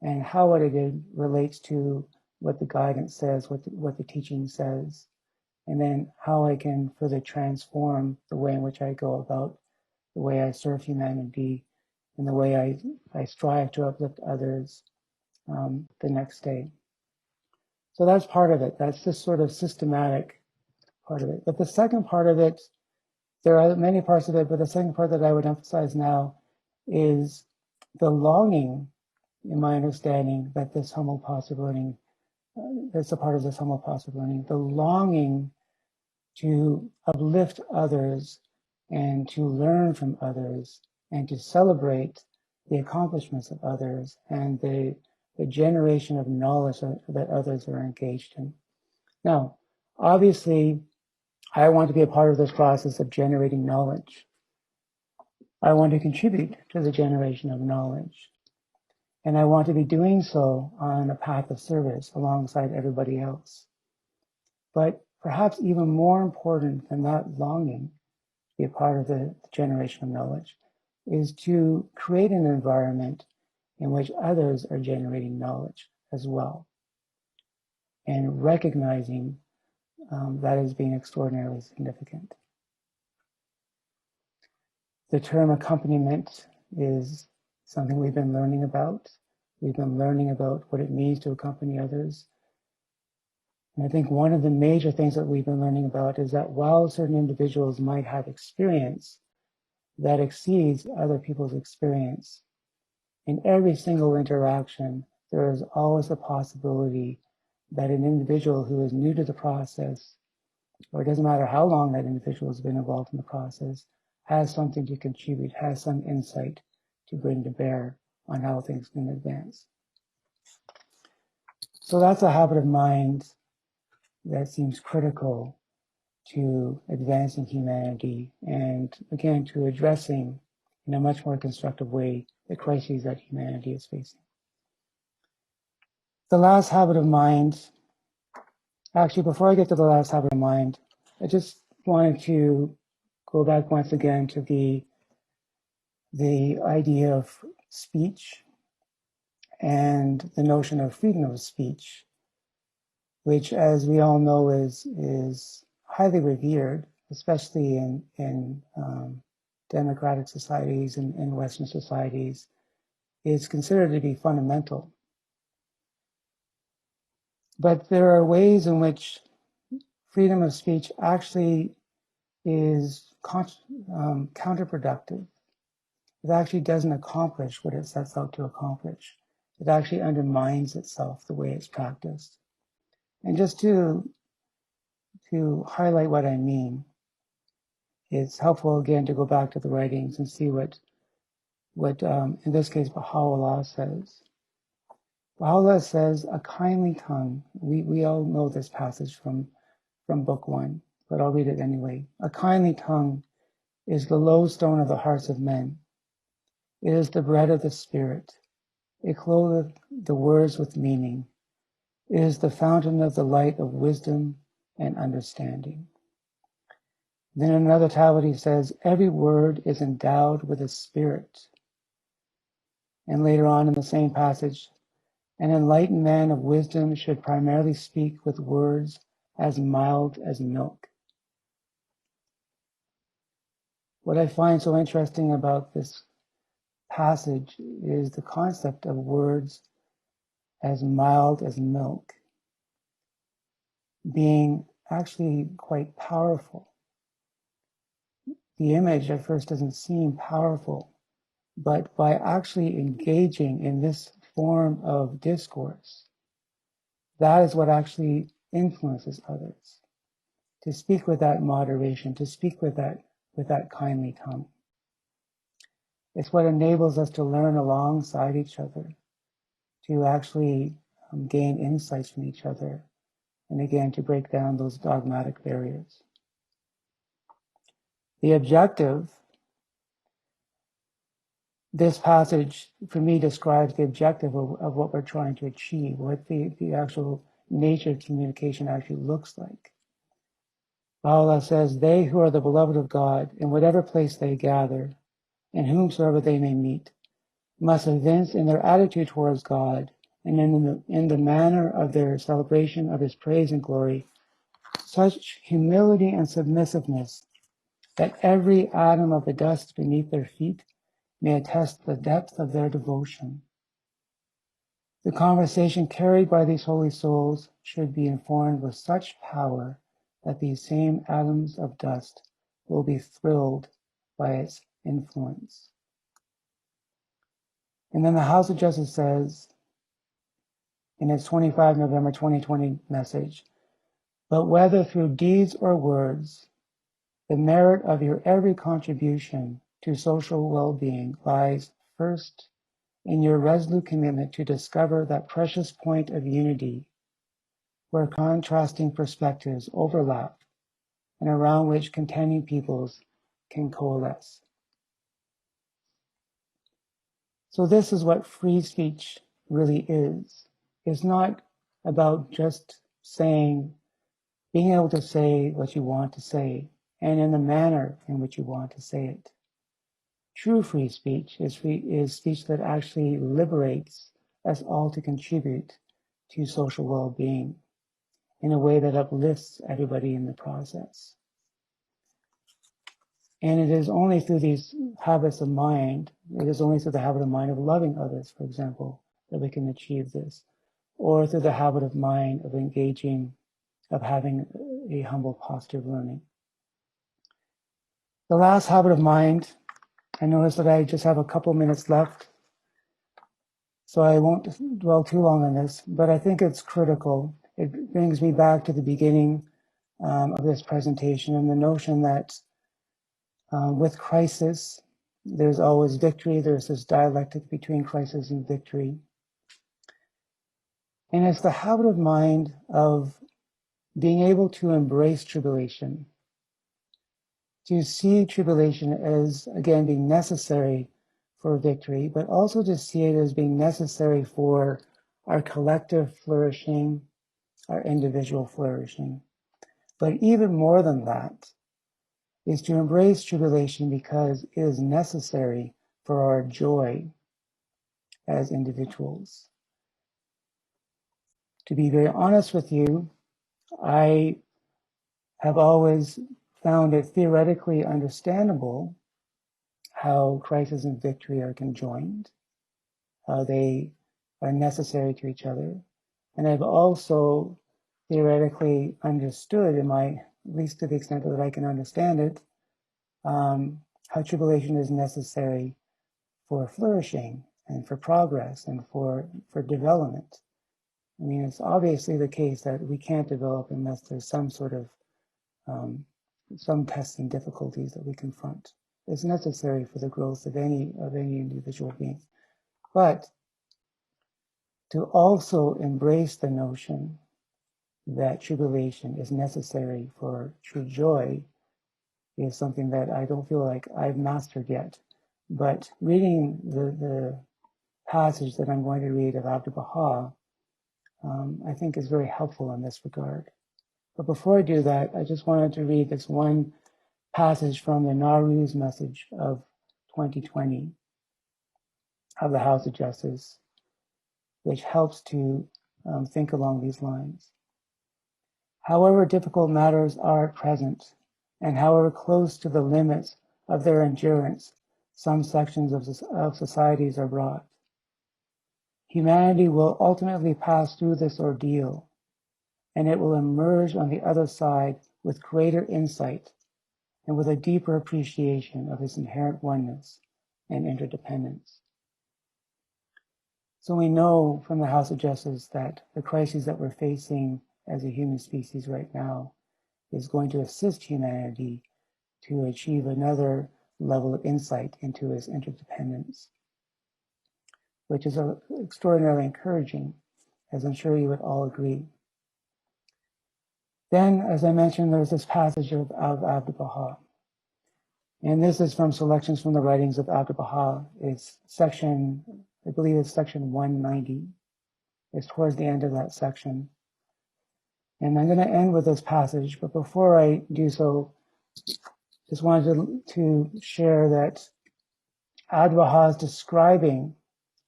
and how what I did relates to what the guidance says, what the teaching says, and then how I can further transform the way in which I go about the way I serve humanity and the way I strive to uplift others the next day. So that's part of it. That's this sort of systematic part of it. But the second part of it, there are many parts of it, but the second part that I would emphasize now is the longing, in my understanding, that this humble posture learning, that's a part of this humble posture learning, the longing to uplift others and to learn from others and to celebrate the accomplishments of others and the generation of knowledge that others are engaged in. Now, obviously, I want to be a part of this process of generating knowledge. I want to contribute to the generation of knowledge. And I want to be doing so on a path of service alongside everybody else. But perhaps even more important than that longing to be a part of the generation of knowledge is to create an environment in which others are generating knowledge as well, and recognizing that as being extraordinarily significant. The term accompaniment is something we've been learning about. We've been learning about what it means to accompany others. And I think one of the major things that we've been learning about is that while certain individuals might have experience that exceeds other people's experience, in every single interaction, there is always a possibility that an individual who is new to the process, or it doesn't matter how long that individual has been involved in the process, has something to contribute, has some insight to bring to bear on how things can advance. So that's a habit of mind that seems critical to advancing humanity and, again, to addressing in a much more constructive way the crises that humanity is facing. The last habit of mind, actually, before I get to the last habit of mind, I just wanted to go back once again to the idea of speech and the notion of freedom of speech, which, as we all know, is highly revered, especially in democratic societies and in Western societies, is considered to be fundamental. But there are ways in which freedom of speech actually is counterproductive. It actually doesn't accomplish what it sets out to accomplish. It actually undermines itself the way it's practiced. And just to highlight what I mean, it's helpful again to go back to the writings and see what in this case Baha'u'llah says. Baha'u'llah says, a kindly tongue. We all know this passage from book 1, but I'll read it anyway. A kindly tongue is the lodestone of the hearts of men. It is the bread of the spirit. It clotheth the words with meaning. It is the fountain of the light of wisdom and understanding. Then in another tablet he says, every word is endowed with a spirit. And later on in the same passage, an enlightened man of wisdom should primarily speak with words as mild as milk. What I find so interesting about this passage is the concept of words as mild as milk being actually quite powerful. The image at first doesn't seem powerful, but by actually engaging in this form of discourse, that is what actually influences others. To speak with that moderation, to speak with that kindly tongue. It's what enables us to learn alongside each other, to actually gain insights from each other, and again, to break down those dogmatic barriers. The objective, this passage for me describes the objective of what we're trying to achieve, what the actual nature of communication actually looks like. Baha'u'llah says, they who are the beloved of God, in whatever place they gather, and whomsoever they may meet, must evince in their attitude towards God and in the manner of their celebration of His praise and glory, such humility and submissiveness that every atom of the dust beneath their feet may attest the depth of their devotion. The conversation carried by these holy souls should be informed with such power that these same atoms of dust will be thrilled by its influence. And then the House of Justice says, in its 25 November 2020 message, but whether through deeds or words, the merit of your every contribution to social well-being lies first in your resolute commitment to discover that precious point of unity where contrasting perspectives overlap and around which contending peoples can coalesce. So this is what free speech really is. It's not about just being able to say what you want to say and in the manner in which you want to say it. True free speech is speech that actually liberates us all to contribute to social well-being in a way that uplifts everybody in the process. And it is only through these habits of mind, it is only through the habit of mind of loving others, for example, that we can achieve this, or through the habit of mind of engaging, of having a humble posture of learning. The last habit of mind, I notice that I just have a couple minutes left, so I won't dwell too long on this, but I think it's critical. It brings me back to the beginning of this presentation and the notion that with crisis, there's always victory. There's this dialectic between crisis and victory. And it's the habit of mind of being able to embrace tribulation, to see tribulation as, again, being necessary for victory, but also to see it as being necessary for our collective flourishing, our individual flourishing. But even more than that is to embrace tribulation because it is necessary for our joy as individuals. To be very honest with you, I have always found it theoretically understandable how crisis and victory are conjoined, how they are necessary to each other. And I've also theoretically understood, at least to the extent that I can understand it, how tribulation is necessary for flourishing and for progress and for development. I mean, it's obviously the case that we can't develop unless there's some sort of some tests and difficulties that we confront. It's necessary for the growth of any individual being. But to also embrace the notion that tribulation is necessary for true joy is something that I don't feel like I've mastered yet. But reading the passage that I'm going to read of Abdu'l-Baha, I think is very helpful in this regard. But before I do that, I just wanted to read this one passage from the Nowruz message of 2020 of the House of Justice, which helps to think along these lines. However difficult matters are at present, and however close to the limits of their endurance some sections of societies are brought, humanity will ultimately pass through this ordeal, and it will emerge on the other side with greater insight and with a deeper appreciation of its inherent oneness and interdependence. So we know from the House of Justice that the crises that we're facing as a human species right now is going to assist humanity to achieve another level of insight into its interdependence, which is extraordinarily encouraging, as I'm sure you would all agree. Then, as I mentioned, there's this passage of Abdu'l-Baha. And this is from selections from the writings of Abdu'l-Baha. It's section, I believe it's section 190. It's towards the end of that section. And I'm going to end with this passage, but before I do so, just wanted to share that Abdu'l-Baha is describing,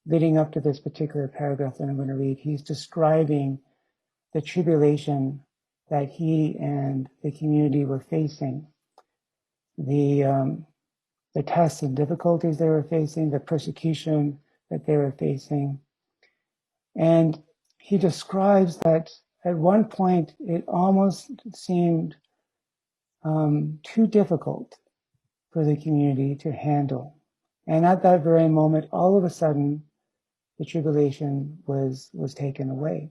leading up to this particular paragraph that I'm going to read, he's describing the tribulation that he and the community were facing, the tests and difficulties they were facing, the persecution that they were facing. And he describes that at one point it almost seemed too difficult for the community to handle. And at that very moment, all of a sudden, the tribulation was taken away.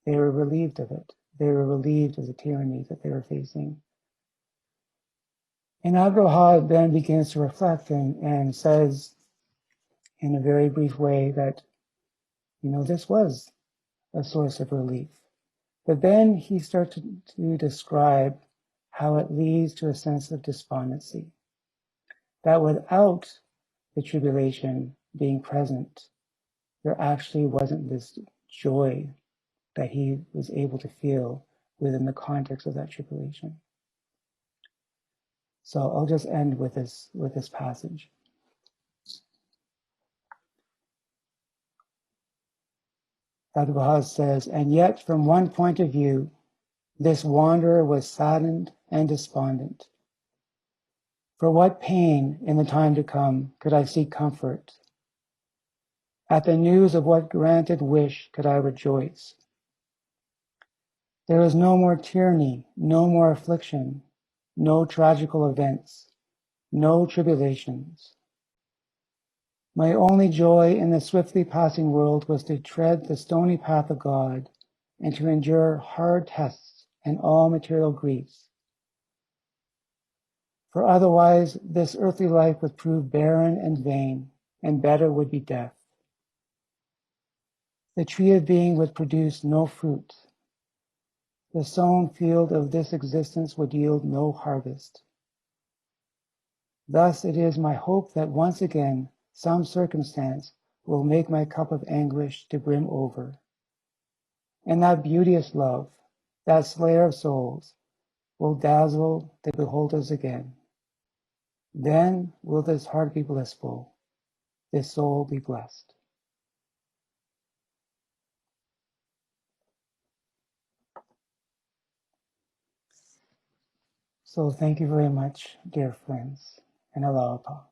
They were relieved of it. They were relieved of the tyranny that they were facing. And Abdu'l-Baha then begins to reflect and says in a very brief way that, this was a source of relief. But then he starts to describe how it leads to a sense of despondency. That without the tribulation being present, there actually wasn't this joy that he was able to feel within the context of that tribulation. So I'll just end with this passage. Abdu'l-Baha says, and yet from one point of view, this wanderer was saddened and despondent. For what pain in the time to come could I seek comfort? At the news of what granted wish could I rejoice? There is no more tyranny, no more affliction, no tragical events, no tribulations. My only joy in the swiftly passing world was to tread the stony path of God and to endure hard tests and all material griefs. For otherwise, this earthly life would prove barren and vain, and better would be death. The tree of being would produce no fruit. The sown field of this existence would yield no harvest. Thus it is my hope that once again some circumstance will make my cup of anguish to brim over. And that beauteous love, that slayer of souls, will dazzle the beholders again. Then will this heart be blissful, this soul be blessed. So thank you very much, dear friends, and aloha.